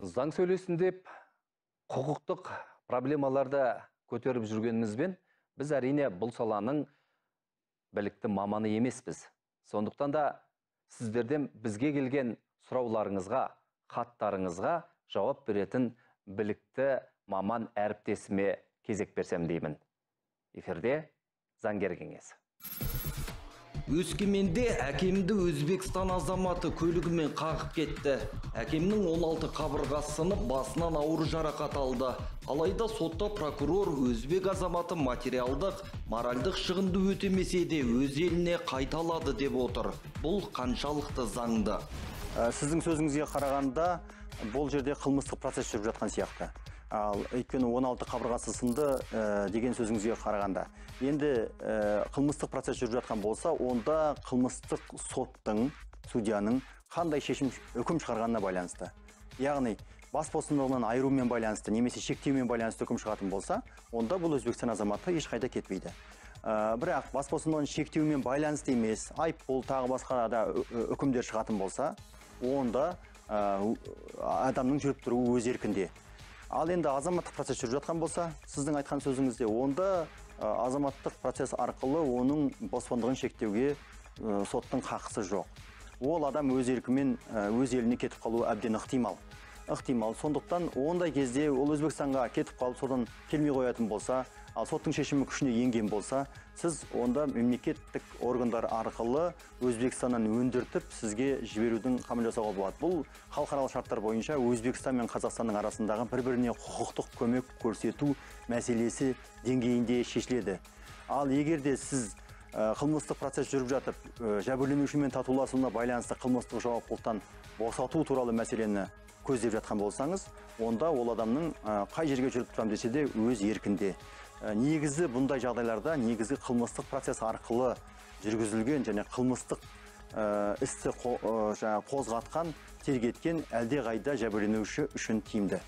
Заң сөйлесін деп құқықтық проблемаларды көтеріп жүргенімізбен, біз әрине бұл саланың білікті маманы емеспіз. Сондықтан да сіздерден бізге келген сұрауларыңызға, хаттарыңызға жауап беретін білікті маман әріптесіме кезек берсем деймін. Эфирде заңгер кеңесі. Өскеменде әкемді Өзбекстан азаматы көлігімен қағып кетті. Әкемнің 16 қабырғасы сынып, басынан ауыр жарақат алды. Алайда сотта прокурор өзбек азаматы материалдық, моральдық шығынды өтемесе де өз еліне қайталады деп отыр. Бұл қаншалықты заңды? Сіздің сөзіңізге қарағанда, бұл жерде қылмыстық процесс жүріп жатқан сияқты. Ал өйткені 16 қабырғасы сынды деген сөзіңізге қарағанда. Енді қылмыстық процесс жүріп жатқан болса, онда қылмыстық соттың, судьяның қандай шешім үкім шығарғанына байланысты. Яғни, бас бостандығынан айырумен байланысты, немесе шектеумен байланысты үкім шығатын болса, онда бұл Өзбекстан азаматы ешқайда кетпейді. Бірақ бас бостандығын шектеумен байланысты емес, айыппұл тағы басқа да үкімдер шығатын болса, онда адамның жүріп тұруы өз еркінде. Ал енді азаматтық процесс жүріп жатқан болса, сіздің айтқан сөзіңізде, онда азаматтық процесс арқылы оның бостандығын шектеуге соттың хақысы жоқ. Ол адам өз еркімен өз еліне кетіп қалуы әбден ықтимал. Сондықтан ондай кезде ол Өзбекстанға кетіп қалып, содан келмей қоятын болса, ал соттың шешімі күшіне енген болса, сіз онда мемлекеттік органдар арқылы Өзбекстаннан өндіртіп, сізге жіберудің қамын жасауға болады. Бұл халықаралық шарттар бойынша Өзбекстан мен Қазақстанның арасындағы бір-біріне құқықтық көмек көрсету мәселесі деңгейінде шешіледі. Ал егерде сіз қылмыстық процесс жүріп жатып, жәбірленушімен татуласуына байланысты қылмыстық жауаптылықтан босату туралы мәселені көздеп жатқан болсаңыз, онда ол адамның қай жерге жүріп тұрам десе де өз еркінде. Негізі бұндай жағдайларда негізі қылмыстық процесс арқылы жүргізілген және қылмыстық істі қозғатқан, тергеткен әлде қайда жәбірленуші үшін тиімді.